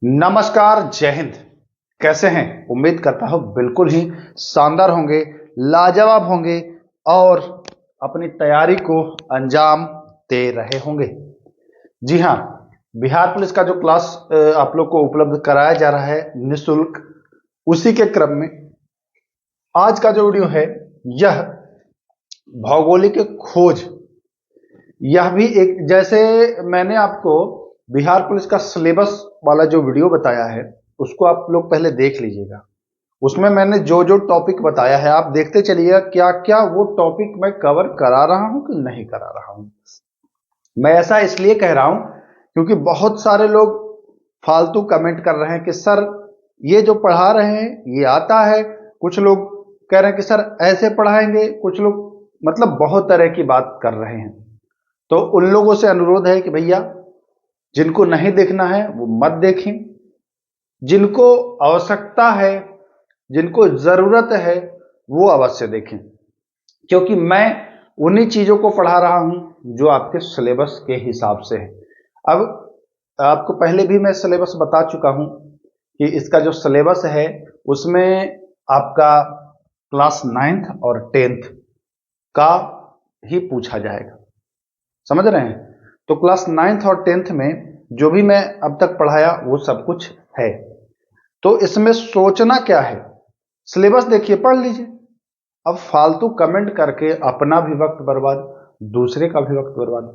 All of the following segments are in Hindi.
नमस्कार, जय हिंद। कैसे हैं? उम्मीद करता हूं बिल्कुल ही शानदार होंगे, लाजवाब होंगे और अपनी तैयारी को अंजाम दे रहे होंगे। जी हां, बिहार पुलिस का जो क्लास आप लोग को उपलब्ध कराया जा रहा है निःशुल्क, उसी के क्रम में आज का जो वीडियो है यह भौगोलिक खोज। यह भी एक, जैसे मैंने आपको बिहार पुलिस का सिलेबस वाला जो वीडियो बताया है उसको आप लोग पहले देख लीजिएगा। उसमें मैंने जो जो टॉपिक बताया है आप देखते चलिएगा क्या क्या वो टॉपिक मैं कवर करा रहा हूं कि नहीं करा रहा हूं। मैं ऐसा इसलिए कह रहा हूं क्योंकि बहुत सारे लोग फालतू कमेंट कर रहे हैं कि सर ये जो पढ़ा रहे हैं ये आता है, कुछ लोग कह रहे हैं कि सर ऐसे पढ़ाएंगे, कुछ लोग मतलब बहुत तरह की बात कर रहे हैं। तो उन लोगों से अनुरोध है कि भैया जिनको नहीं देखना है वो मत देखें, जिनको आवश्यकता है, जिनको जरूरत है वो अवश्य देखें, क्योंकि मैं उन्हीं चीजों को पढ़ा रहा हूं जो आपके सिलेबस के हिसाब से है। अब आपको पहले भी मैं सिलेबस बता चुका हूं कि इसका जो सिलेबस है उसमें आपका क्लास 9th और 10th का ही पूछा जाएगा, समझ रहे हैं? तो क्लास 9th और 10th में जो भी मैं अब तक पढ़ाया वो सब कुछ है। तो इसमें सोचना क्या है, सिलेबस देखिए, पढ़ लीजिए। अब फालतू कमेंट करके अपना भी वक्त बर्बाद, दूसरे का भी वक्त बर्बाद,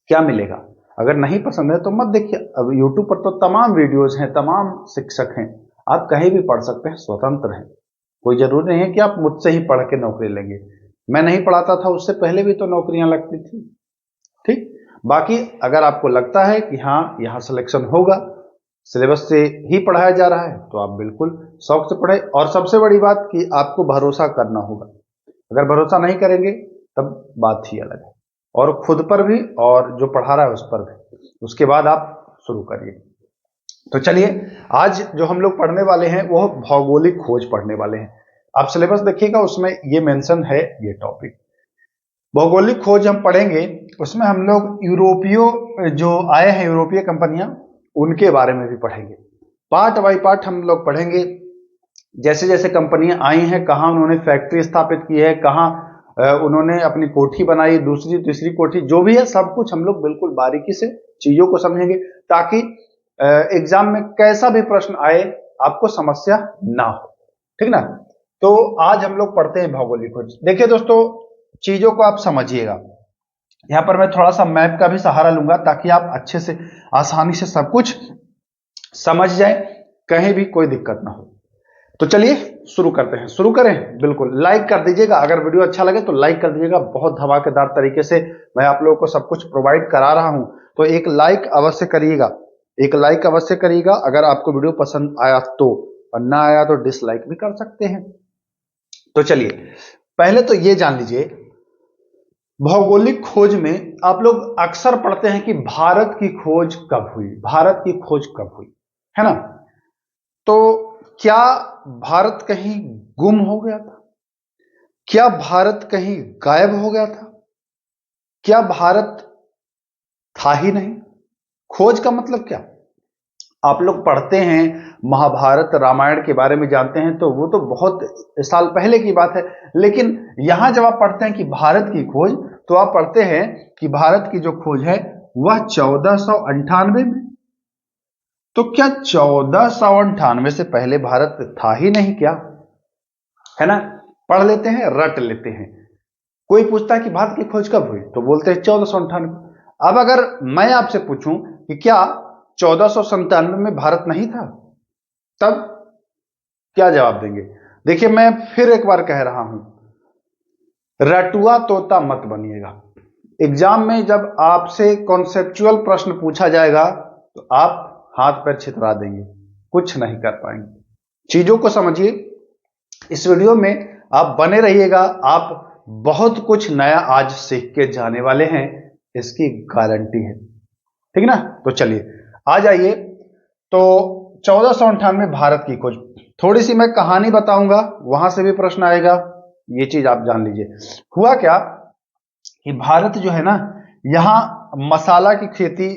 क्या मिलेगा? अगर नहीं पसंद है तो मत देखिए। अब यूट्यूब पर तो तमाम वीडियोज हैं, तमाम शिक्षक हैं, आप कहीं भी पढ़ सकते हैं, स्वतंत्र हैं। कोई जरूरी नहीं है कि आप मुझसे ही पढ़ के नौकरी लेंगे। मैं नहीं पढ़ाता था उससे पहले भी तो नौकरियां लगती थी। ठीक, बाकी अगर आपको लगता है कि हाँ यहाँ सिलेक्शन होगा, सिलेबस से ही पढ़ाया जा रहा है, तो आप बिल्कुल शौक से पढ़े। और सबसे बड़ी बात कि आपको भरोसा करना होगा। अगर भरोसा नहीं करेंगे तब बात ही अलग है, और खुद पर भी और जो पढ़ा रहा है उस पर भी। उसके बाद आप शुरू करिए। तो चलिए, आज जो हम लोग पढ़ने वाले हैं वो भौगोलिक खोज पढ़ने वाले हैं। आप सिलेबस देखिएगा, उसमें ये मेंशन है ये टॉपिक भौगोलिक खोज हम पढ़ेंगे। उसमें हम लोग यूरोपीय जो आए हैं, यूरोपीय कंपनियां, उनके बारे में भी पढ़ेंगे। पार्ट बाय पार्ट हम लोग पढ़ेंगे। जैसे जैसे कंपनियां आई हैं, कहाँ उन्होंने फैक्ट्री स्थापित की है, कहाँ उन्होंने अपनी कोठी बनाई, दूसरी तीसरी कोठी, जो भी है सब कुछ हम लोग बिल्कुल बारीकी से चीजों को समझेंगे, ताकि एग्जाम में कैसा भी प्रश्न आए आपको समस्या ना हो। ठीक ना? तो आज हम लोग पढ़ते हैं भौगोलिक खोज। देखिए दोस्तों, चीजों को आप समझिएगा। यहां पर मैं थोड़ा सा मैप का भी सहारा लूंगा ताकि आप अच्छे से आसानी से सब कुछ समझ जाए, कहीं भी कोई दिक्कत ना हो। तो चलिए शुरू करते हैं। शुरू करें? बिल्कुल, लाइक कर दीजिएगा। अगर वीडियो अच्छा लगे तो लाइक कर दीजिएगा। बहुत धमाकेदार तरीके से मैं आप लोगों को सब कुछ प्रोवाइड करा रहा हूं, तो एक लाइक अवश्य करिएगा, एक लाइक अवश्य करिएगा अगर आपको वीडियो पसंद आया तो, और ना आया तो डिसलाइक भी कर सकते हैं। तो चलिए, पहले तो ये जान लीजिए, भौगोलिक खोज में आप लोग अक्सर पढ़ते हैं कि भारत की खोज कब हुई, भारत की खोज कब हुई, है ना? तो क्या भारत कहीं गुम हो गया था? क्या भारत कहीं गायब हो गया था? क्या भारत था ही नहीं? खोज का मतलब क्या? आप लोग पढ़ते हैं महाभारत रामायण के बारे में, जानते हैं, तो वो तो बहुत साल पहले की बात है। लेकिन यहां जब आप पढ़ते हैं कि भारत की खोज, तो आप पढ़ते हैं कि भारत की जो खोज है वह 1498 में। तो क्या 1498 से पहले भारत था ही नहीं क्या? है ना? पढ़ लेते हैं, रट लेते हैं। कोई पूछता है कि भारत की खोज कब हुई, तो बोलते हैं 1498। अब अगर मैं आपसे पूछूं कि क्या 1497 में भारत नहीं था, तब क्या जवाब देंगे? देखिए, मैं फिर एक बार कह रहा हूं, रटुआ तोता मत बनिएगा। एग्जाम में जब आपसे कॉन्सेप्चुअल प्रश्न पूछा जाएगा तो आप हाथ पैर छितरा देंगे, कुछ नहीं कर पाएंगे। चीजों को समझिए। इस वीडियो में आप बने रहिएगा, आप बहुत कुछ नया आज सीख के जाने वाले हैं, इसकी गारंटी है। ठीक ना? तो चलिए आ जाइए। तो 1498 भारत की खोज, थोड़ी सी मैं कहानी बताऊंगा, वहां से भी प्रश्न आएगा, ये चीज आप जान लीजिए। हुआ क्या कि भारत जो है ना, यहाँ मसाला की खेती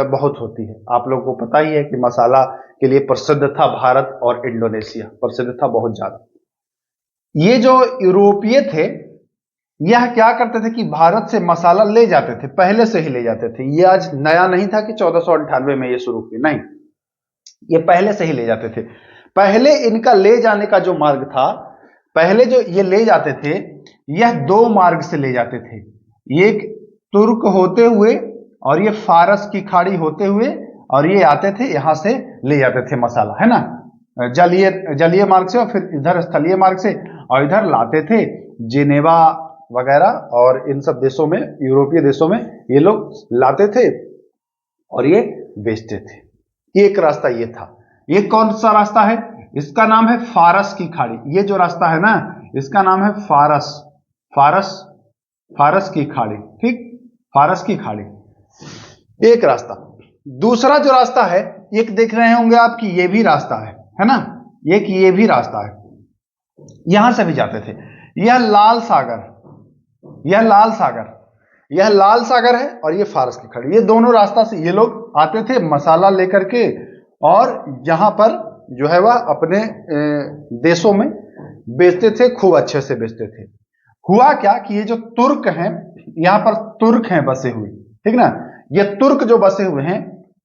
बहुत होती है। आप लोगों को पता ही है कि मसाला के लिए प्रसिद्ध था भारत और इंडोनेशिया, प्रसिद्ध था बहुत ज्यादा। ये जो यूरोपीय थे, यह क्या करते थे कि भारत से मसाला ले जाते थे, पहले से ही ले जाते थे। ये आज नया नहीं था कि 1498 में ये शुरू हुई, नहीं, ये पहले से ही ले जाते थे। पहले इनका ले जाने का जो मार्ग था, पहले जो ये ले जाते थे, यह दो मार्ग से ले जाते थे। ये तुर्क होते हुए और ये फारस की खाड़ी होते हुए, और ये आते थे यहां से ले जाते थे मसाला, है ना, जलीय मार्ग से और फिर इधर स्थलीय मार्ग से, और इधर लाते थे जिनेवा वगैरह और इन सब देशों में, यूरोपीय देशों में ये लोग लाते थे और ये बेचते थे। एक रास्ता ये था। ये कौन सा रास्ता है? इसका नाम है फारस की खाड़ी। ये जो रास्ता है ना, इसका नाम है फारस, फारस की खाड़ी, ठीक, फारस की खाड़ी, एक रास्ता। दूसरा जो रास्ता है, एक देख रहे होंगे आप कि ये भी रास्ता है ना, एक ये भी रास्ता है, यहां से भी जाते थे। यह लाल सागर, यह लाल सागर, यह लाल सागर है और ये फारस की खाड़ी, ये दोनों रास्ता से ये लोग आते थे मसाला लेकर के, और यहां पर जो है वह अपने देशों में बेचते थे, खूब अच्छे से बेचते थे। हुआ क्या कि ये जो तुर्क हैं, यहां पर तुर्क हैं बसे हुए, ठीक ना, ये तुर्क जो बसे हुए हैं,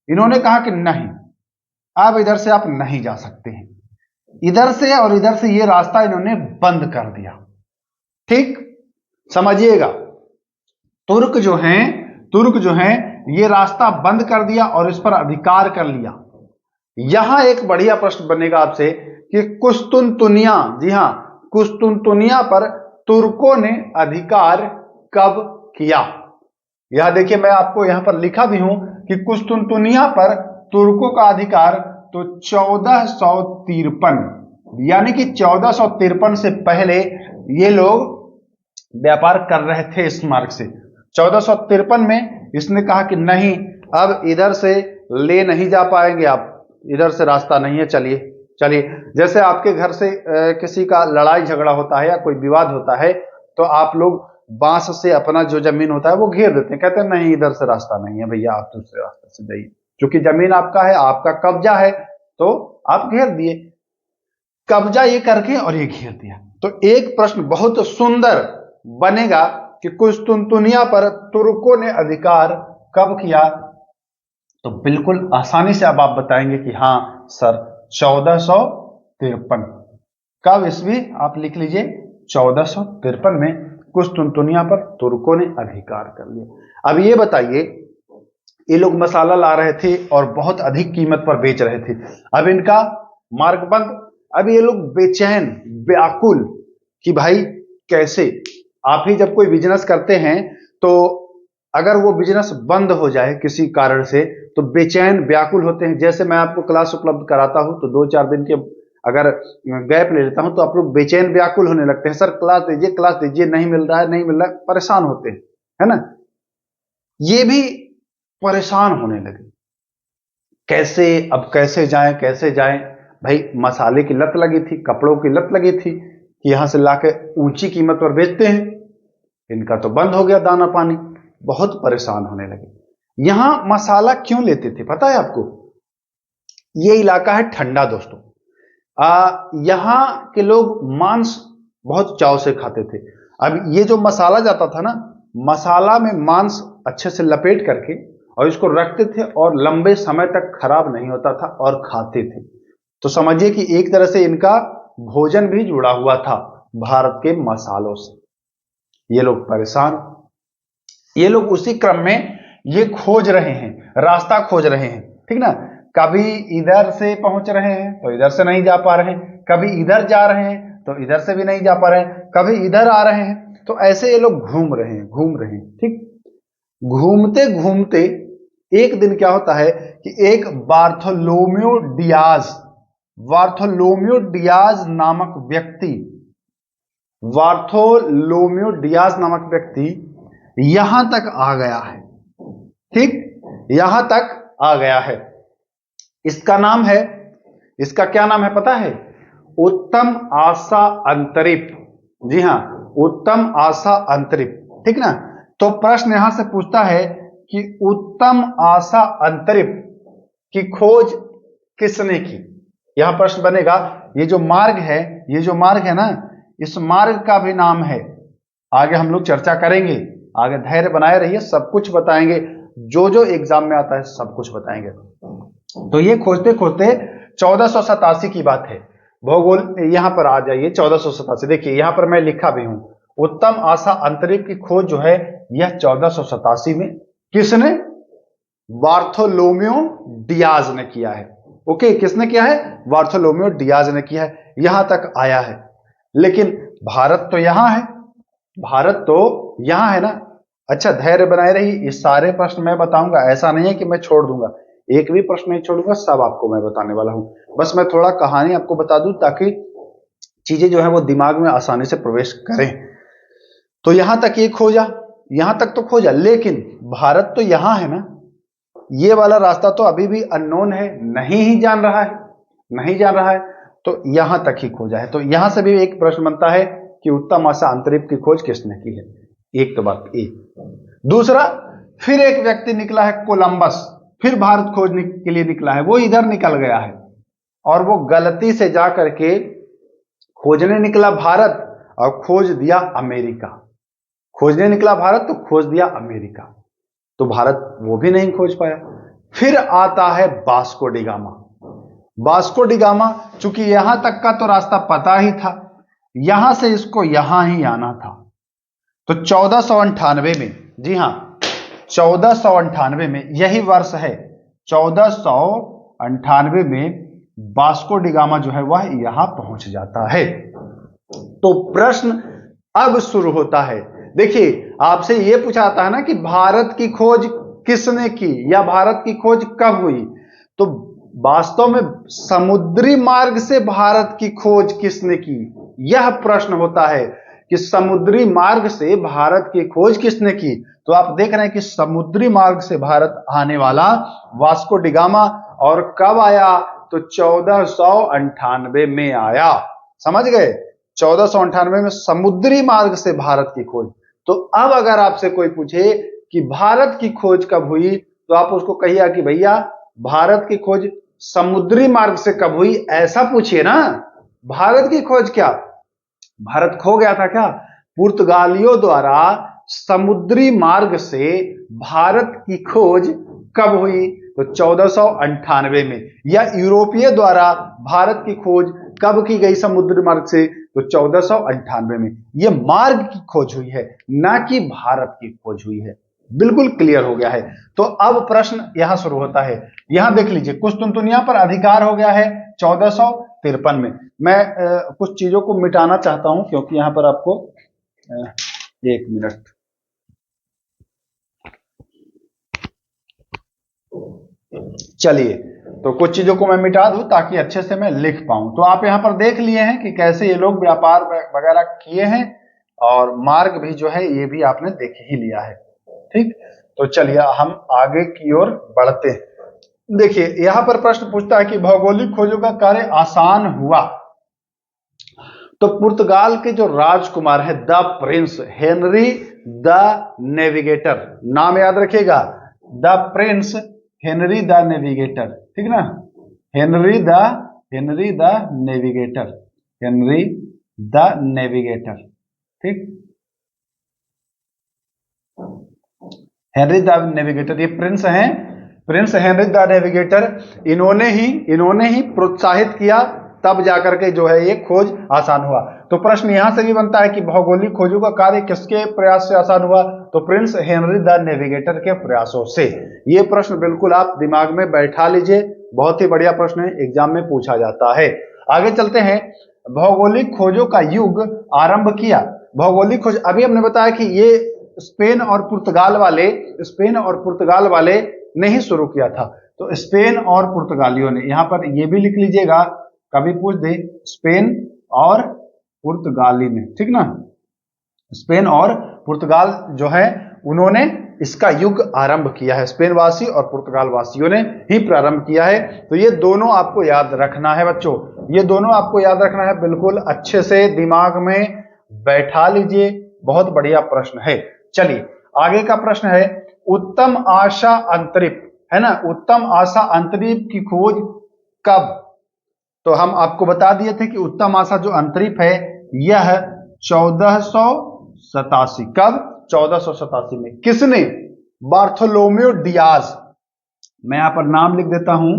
इन्होंने कहा कि नहीं, अब इधर से आप नहीं जा सकते हैं, इधर से और इधर से ये रास्ता इन्होंने बंद कर दिया, ठीक, समझिएगा। तुर्क जो हैं ये रास्ता बंद कर दिया और इस पर अधिकार कर लिया। यहां एक बढ़िया प्रश्न बनेगा आपसे कि कुस्तुनतुनिया, जी हां, कुस्तुनतुनिया पर तुर्कों ने अधिकार कब किया? यह देखिए, मैं आपको यहां पर लिखा भी हूं कि कुस्तुनतुनिया पर तुर्कों का अधिकार तो 1453, यानी कि 1453 से पहले ये लोग व्यापार कर रहे थे इस मार्ग से। 1453 में इसने कहा कि नहीं, अब इधर से ले नहीं जा पाएंगे आप, इधर से रास्ता नहीं है, चलिए चलिए। जैसे आपके घर से किसी का लड़ाई झगड़ा होता है या कोई विवाद होता है, तो आप लोग बांस से अपना जो जमीन होता है वो घेर देते हैं, कहते हैं नहीं इधर से रास्ता नहीं है भैया, आप दूसरे रास्ते से जाइए, क्योंकि जमीन आपका है, आपका कब्जा है, तो आप घेर दिए, कब्जा ये करके और ये घेर दिया। तो एक प्रश्न बहुत सुंदर बनेगा कि कुस्तुनतुनिया पर तुर्कों ने अधिकार कब किया? तो बिल्कुल आसानी से अब आप बताएंगे कि हां सर 1453। कब ईस्वी? आप लिख लीजिए 1453 में कुस्तुनतुनिया पर तुर्कों ने अधिकार कर लिया। अब ये बताइए, ये लोग मसाला ला रहे थे और बहुत अधिक कीमत पर बेच रहे थे, अब इनका मार्ग बंद। अब ये लोग बेचैन, व्याकुल कि भाई कैसे, आप ही जब कोई बिजनेस करते हैं तो अगर वो बिजनेस बंद हो जाए किसी कारण से तो बेचैन व्याकुल होते हैं। जैसे मैं आपको क्लास उपलब्ध कराता हूं तो 2-4 दिन के अगर गैप ले लेता हूं तो आप लोग बेचैन व्याकुल होने लगते हैं, सर क्लास दीजिए, नहीं मिल रहा है, नहीं मिल रहा है, परेशान होते हैं, है ना। ये भी परेशान होने लगे, कैसे, अब कैसे जाएं। भाई मसाले की लत लगी थी, कपड़ों की लत लगी थी कि यहां से लाके ऊंची कीमत पर बेचते हैं, इनका तो बंद हो गया दाना पानी, बहुत परेशान होने लगे। यहां मसाला क्यों लेते थे पता है आपको? ये इलाका है ठंडा दोस्तों, यहां के लोग मांस बहुत चाव से खाते थे। अब ये जो मसाला जाता था ना, मसाला में मांस अच्छे से लपेट करके और इसको रखते थे और लंबे समय तक खराब नहीं होता था और खाते थे। तो समझिए कि एक तरह से इनका भोजन भी जुड़ा हुआ था भारत के मसालों से। ये लोग परेशान, ये लोग उसी क्रम में ये खोज रहे हैं, रास्ता खोज रहे हैं, ठीक ना। कभी इधर से पहुंच रहे हैं तो इधर से नहीं जा पा रहे हैं, कभी इधर जा रहे हैं तो इधर से भी नहीं जा पा रहे हैं, कभी इधर आ रहे हैं, तो ऐसे ये लोग घूम रहे हैं, ठीक। घूमते घूमते एक दिन क्या होता है कि एक बार्थोलोम्यू डियाज नामक व्यक्ति यहां तक आ गया है, ठीक, यहां तक आ गया है। इसका क्या नाम है पता है? उत्तम आशा अंतरिप। जी हां, उत्तम आशा अंतरिप, ठीक ना। तो प्रश्न यहां से पूछता है कि उत्तम आशा अंतरिक्ष की खोज किसने की। यहां प्रश्न बनेगा, ये जो मार्ग है ना, इस मार्ग का भी नाम है। आगे हम लोग चर्चा करेंगे, आगे धैर्य बनाए रहिए, सब कुछ बताएंगे, जो जो एग्जाम में आता है सब कुछ बताएंगे। तो ये खोजते खोजते 1487 की बात है। भूगोल यहां पर आ जाइए, 1487 देखिए, यहां पर मैं लिखा भी हूं, उत्तम आशा अंतरिक्ष की खोज जो है यह 1487 में किसने, बार्थोलोमेओ डियाज ने किया है। ओके, किसने किया है, बार्थोलोमेओ डियाज ने किया है। यहां तक आया है, लेकिन भारत तो यहां है, भारत तो यहां है ना। अच्छा, धैर्य बनाए रहिए, ये सारे प्रश्न मैं बताऊंगा, ऐसा नहीं है कि मैं छोड़ दूंगा, एक भी प्रश्न नहीं छोड़ूंगा, सब आपको मैं बताने वाला हूं। बस मैं थोड़ा कहानी आपको बता दूं ताकि चीजें जो है वो दिमाग में आसानी से प्रवेश करें। तो यहां तक ये खोजा, यहां तक तो खोजा, लेकिन भारत तो यहां है ना, ये वाला रास्ता तो अभी भी अननोन है, नहीं जान रहा है, तो यहां तक ही खोजा है। तो यहां से भी एक प्रश्न बनता है कि उत्तम आशा अंतरिक्ष की खोज किसने की है। एक तो बात ये। दूसरा, फिर एक व्यक्ति निकला है कोलंबस, फिर भारत खोजने के लिए निकला है, वो इधर निकल गया है और वो गलती से जा करके खोजने निकला भारत और खोज दिया अमेरिका। खोजने निकला भारत तो खोज दिया अमेरिका, तो भारत वो भी नहीं खोज पाया। फिर आता है Vasco D gamma. Vasco D gamma, चूंकि यहां तक का तो रास्ता पता ही था, यहां से इसको यहां ही आना था, तो 1498 में, जी हां 1498 में, यही वर्ष है 1498 में वास्को डी गामा जो है वह यहां पहुंच जाता है। तो प्रश्न अब शुरू होता है। देखिए, आपसे यह पूछा जाता है ना कि भारत की खोज किसने की या भारत की खोज कब हुई, तो वास्तव में समुद्री मार्ग से भारत की खोज किसने की, यह प्रश्न होता है कि समुद्री मार्ग से भारत की खोज किसने की। तो आप देख रहे हैं कि समुद्री मार्ग से भारत आने वाला वास्को डी गामा, और कब आया, तो 1498 में आया। समझ गए, 1498 में समुद्री मार्ग से भारत की खोज। तो अब अगर आपसे कोई पूछे कि भारत की खोज कब हुई, तो आप उसको कहिए कि भैया भारत की खोज समुद्री मार्ग से कब हुई, ऐसा पूछिए ना। भारत की खोज क्या, भारत खो गया था क्या, पुर्तगालियों द्वारा समुद्री मार्ग से भारत की खोज कब हुई, तो 1498 में। या यूरोपीय द्वारा भारत की खोज कब की गई समुद्री मार्ग से, तो 1498 में। यह मार्ग की खोज हुई है, ना कि भारत की खोज हुई है। बिल्कुल क्लियर हो गया है। तो अब प्रश्न यहां शुरू होता है। यहां देख लीजिए, कुस्तुनतुनिया पर अधिकार हो गया है 1453 में। मैं कुछ चीजों को मिटाना चाहता हूं, क्योंकि यहां पर आपको एक मिनट, चलिए, तो कुछ चीजों को मैं मिटा दूं ताकि अच्छे से मैं लिख पाऊं। तो आप यहां पर देख लिए हैं कि कैसे ये लोग व्यापार वगैरह किए हैं, और मार्ग भी जो है ये भी आपने देख ही लिया है। ठीक, तो चलिए हम आगे की ओर बढ़ते हैं। देखिए, यहां पर प्रश्न पूछता है कि भौगोलिक खोजों का कार्य आसान हुआ। तो पुर्तगाल के जो राजकुमार है, the Prince Henry the navigator, नाम याद रखिएगा, the Prince Henry the navigator, ठीक ना, Henry the navigator, Henry the navigator, ठीक, हेनरी द नेविगेटर, ये प्रिंस हैं, प्रिंस हेनरी द नेविगेटर, इन्होंने ही प्रोत्साहित किया, तब जाकर के जो है ये खोज आसान हुआ। तो प्रश्न यहां से भी बनता है कि भौगोलिक खोजों का कार्य किसके प्रयास से आसान हुआ, तो प्रिंस हेनरी द नेविगेटर के प्रयासों से। ये प्रश्न बिल्कुल आप दिमाग में बैठा लीजिए, बहुत ही बढ़िया प्रश्न है, एग्जाम में पूछा जाता है। आगे चलते हैं, भौगोलिक खोजों का युग आरंभ किया। भौगोलिक खोज अभी हमने बताया कि ये स्पेन और पुर्तगाल वाले ने ही शुरू किया था। तो स्पेन और पुर्तगालियों ने, यहां पर ये भी लिख लीजिएगा, कभी पूछ दे, स्पेन और पुर्तगाली ने, ठीक ना, स्पेन और पुर्तगाल जो है उन्होंने इसका युग आरंभ किया है। स्पेन वासी और पुर्तगाल वासियों ने ही प्रारंभ किया है। तो ये दोनों आपको याद रखना है बच्चों, ये दोनों आपको याद रखना है, बिल्कुल अच्छे से दिमाग में बैठा लीजिए, बहुत बढ़िया प्रश्न है। चलिए आगे का प्रश्न है उत्तम आशा अंतरिक्ष, है ना, उत्तम आशा अंतरिक्ष की खोज कब? तो हम आपको बता दिए थे कि उत्तम आशा जो अंतरिक्ष है यह 1487, कब? 1487 में। किसने? बार्थोलोम्यू डियाज, मैं यहां पर नाम लिख देता हूं,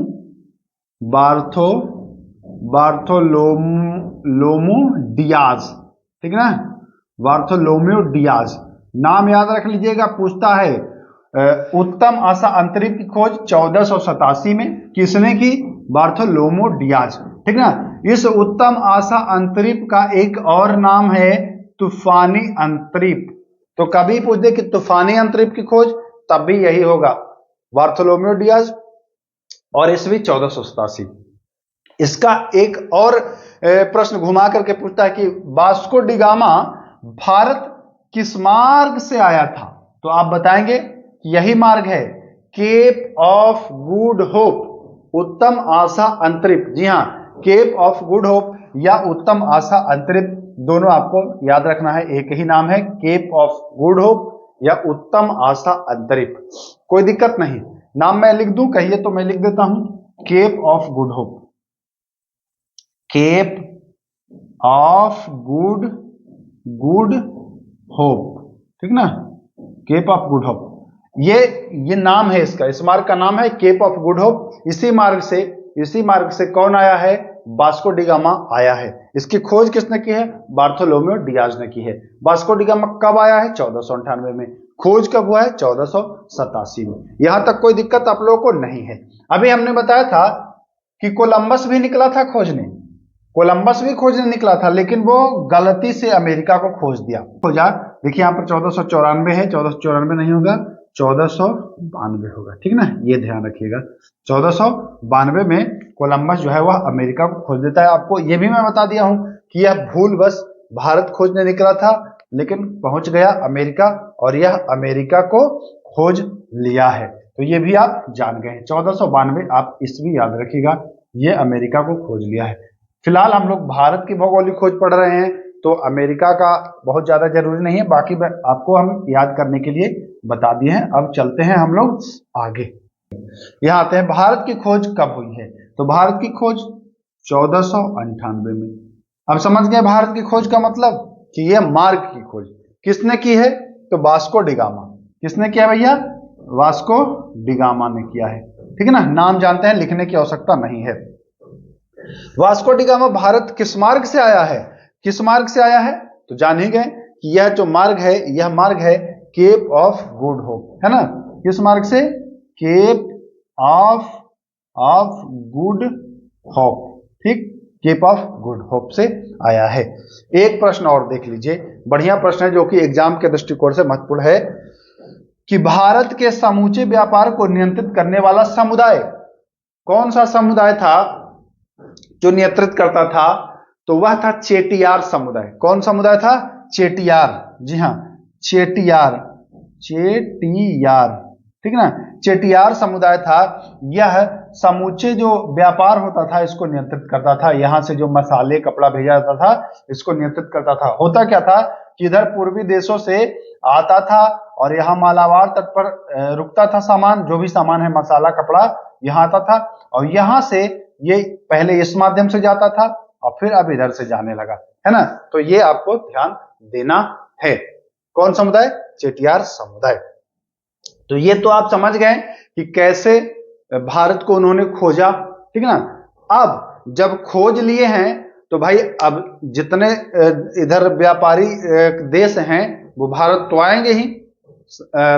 बार्थोलोमू डियाज, ठीक ना, बार्थोलोम्यू डियाज, नाम याद रख लीजिएगा। पूछता है उत्तम आशा अंतरिक्ष की खोज 1487 में किसने की? बार्थोलोम्यू डियाज, ठीक ना। इस उत्तम आशा अंतरिक्ष का एक और नाम है तूफानी अंतरिक्ष। तो कभी पूछ दे कि तूफानी अंतरिक्ष की खोज, तब भी यही होगा, बार्थोलोम्यू डियाज, और ईस्वी 1487। इसका एक और प्रश्न घुमा करके पूछता है कि वास्को डी गामा भारत किस मार्ग से आया था? तो आप बताएंगे कि यही मार्ग है केप ऑफ गुड होप, उत्तम आशा अंतरिक्ष। जी हां, केप ऑफ गुड होप या उत्तम आशा अंतरिक्ष, दोनों आपको याद रखना है, एक ही नाम है, केप ऑफ गुड होप या उत्तम आशा अंतरिक्ष, कोई दिक्कत नहीं। नाम मैं लिख दूं, कहिए तो मैं लिख देता हूं, Cape of Good Hope, Cape of Good Hope, ठीक ना, केप ऑफ गुड होप, ये नाम है इसका, इस मार्ग का नाम है केप ऑफ गुड होप। इसी मार्ग से कौन आया है? वास्को डी गामा आया है। इसकी खोज किसने की है? बार्थोलोम्यू डियाज ने की है। वास्को डी गामा कब आया है? 1498 में। खोज कब हुआ है? 1487 में। यहां तक कोई दिक्कत आप लोगों को नहीं है। अभी हमने बताया था कि कोलंबस भी निकला था खोजने, कोलंबस भी खोजने निकला था, लेकिन वो गलती से अमेरिका को खोज दिया, खोजा। देखिए यहां पर 1494 है, 1494 नहीं होगा, 1492 होगा, ठीक ना, ये ध्यान रखिएगा। 1492 में कोलंबस जो है वह अमेरिका को खोज देता है। आपको ये भी मैं बता दिया हूं कि यह भूल बस भारत खोजने निकला था, लेकिन पहुंच गया अमेरिका, और यह अमेरिका को खोज लिया है। तो ये भी आप जान गए हैं। 1492 आप ईस्वी याद रखिएगा, ये अमेरिका को खोज लिया है। फिलहाल हम लोग भारत की भौगोलिक खोज पढ़ रहे हैं, तो अमेरिका का बहुत ज्यादा जरूरी नहीं है, बाकी आपको हम याद करने के लिए बता दिए हैं। अब चलते हैं हम लोग आगे, यहां आते हैं भारत की खोज कब हुई है? तो भारत की खोज 1498 में। अब समझ गए भारत की खोज का मतलब कि यह मार्ग की खोज किसने की है? तो वास्को डी गामा। किसने किया भैया? वास्को डी गामा ने किया है, ठीक है ना, नाम जानते हैं, लिखने की आवश्यकता नहीं है। वास्को डी गामा भारत किस मार्ग से आया है? किस मार्ग से आया है? तो जान ही गए कि यह जो मार्ग है, यह मार्ग है केप ऑफ गुड होप, है ना। किस मार्ग से? केप ऑफ गुड होप, ठीक, केप ऑफ गुड होप से आया है। एक प्रश्न और देख लीजिए, बढ़िया प्रश्न है, जो कि एग्जाम के दृष्टिकोण से महत्वपूर्ण है, कि भारत के समूचे व्यापार को नियंत्रित करने वाला समुदाय कौन सा समुदाय था जो नियंत्रित करता था? तो वह था चेटियार समुदाय। कौन समुदाय था? चेटियार, जी हां, चेटियार, ठीक ना, चेटियार समुदाय था। यह समूचे जो व्यापार होता था इसको नियंत्रित करता था। यहां से जो मसाले, कपड़ा भेजा जाता था, इसको नियंत्रित करता था। होता क्या था कि इधर पूर्वी देशों से आता था और यहाँ मालाबार तट पर रुकता था सामान, जो भी सामान है, मसाला, कपड़ा, यहाँ आता था, और यहां से ये पहले इस माध्यम से जाता था और फिर अब इधर से जाने लगा, है ना। तो ये आपको ध्यान देना है। कौन समुदाय? चेटियार समुदाय। तो ये तो आप समझ गए कि कैसे भारत को उन्होंने खोजा, ठीक है ना। अब जब खोज लिए हैं तो भाई अब जितने इधर व्यापारी देश हैं वो भारत तो आएंगे ही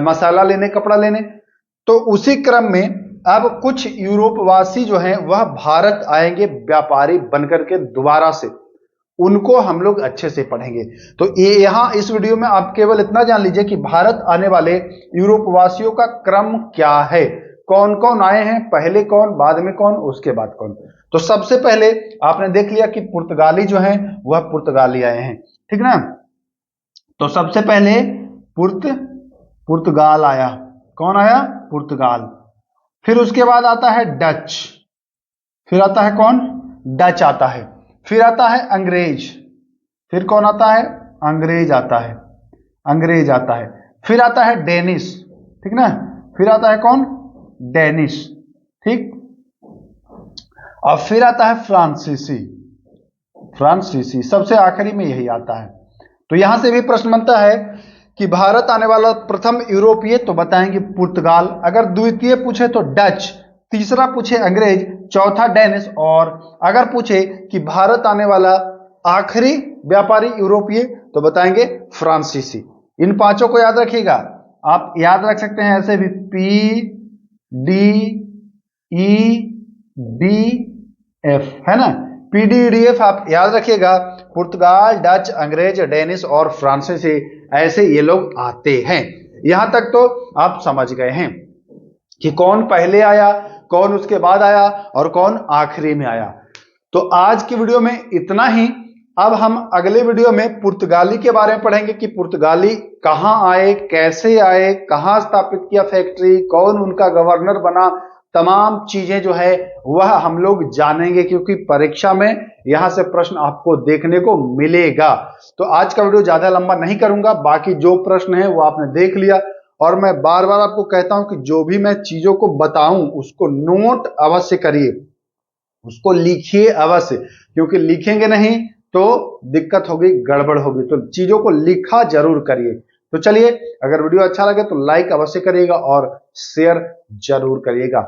मसाला लेने, कपड़ा लेने। तो उसी क्रम में अब कुछ यूरोपवासी जो हैं वह भारत आएंगे व्यापारी बनकर के दोबारा से, उनको हम लोग अच्छे से पढ़ेंगे। तो ये यहां इस वीडियो में आप केवल इतना जान लीजिए कि भारत आने वाले यूरोपवासियों का क्रम क्या है, कौन कौन आए हैं, पहले कौन, बाद में कौन, उसके बाद कौन। तो सबसे पहले आपने देख लिया कि पुर्तगाली जो हैं वह पुर्तगाली आए हैं, ठीक ना। तो सबसे पहले पुर्तगाल आया। कौन आया? पुर्तगाल। फिर उसके बाद आता है डच, फिर आता है कौन? डच आता है। फिर आता है अंग्रेज। फिर कौन आता है? अंग्रेज आता है, अंग्रेज आता है। फिर आता है डेनिश, ठीक ना, फिर आता है कौन, डेनिश, ठीक, और फिर आता है फ्रांसीसी, फ्रांसीसी सबसे आखिरी में यही आता है। तो यहां से भी प्रश्न बनता है कि भारत आने वाला प्रथम यूरोपीय, तो बताएंगे पुर्तगाल, अगर द्वितीय पूछे तो डच, तीसरा पूछे अंग्रेज, चौथा डेनिश, और अगर पूछे कि भारत आने वाला आखिरी व्यापारी यूरोपीय तो बताएंगे फ्रांसीसी। इन पांचों को याद रखिएगा, आप याद रख सकते हैं ऐसे भी, P D E D F, है ना, पीडीडीएफ आप याद रखिएगा, पुर्तगाल, डच, अंग्रेज, डेनिश और फ्रांसीसी, ऐसे ये लोग आते हैं। यहां तक तो आप समझ गए हैं कि कौन पहले आया, कौन उसके बाद आया और कौन आखिरी में आया। तो आज की वीडियो में इतना ही। अब हम अगले वीडियो में पुर्तगाली के बारे में पढ़ेंगे कि पुर्तगाली कहां आए, कैसे आए, कहां स्थापित किया फैक्ट्री, कौन उनका गवर्नर बना, तमाम चीजें जो है वह हम लोग जानेंगे, क्योंकि परीक्षा में यहां से प्रश्न आपको देखने को मिलेगा। तो आज का वीडियो ज्यादा लंबा नहीं करूंगा, बाकी जो प्रश्न है वो आपने देख लिया। और मैं बार बार आपको कहता हूं कि जो भी मैं चीजों को बताऊं उसको नोट अवश्य करिए, उसको लिखिए अवश्य, क्योंकि लिखेंगे नहीं तो दिक्कत होगी, गड़बड़ होगी। तो चीजों को लिखा जरूर करिए। तो चलिए, अगर वीडियो अच्छा लगे तो लाइक अवश्य करिएगा और शेयर जरूर करिएगा।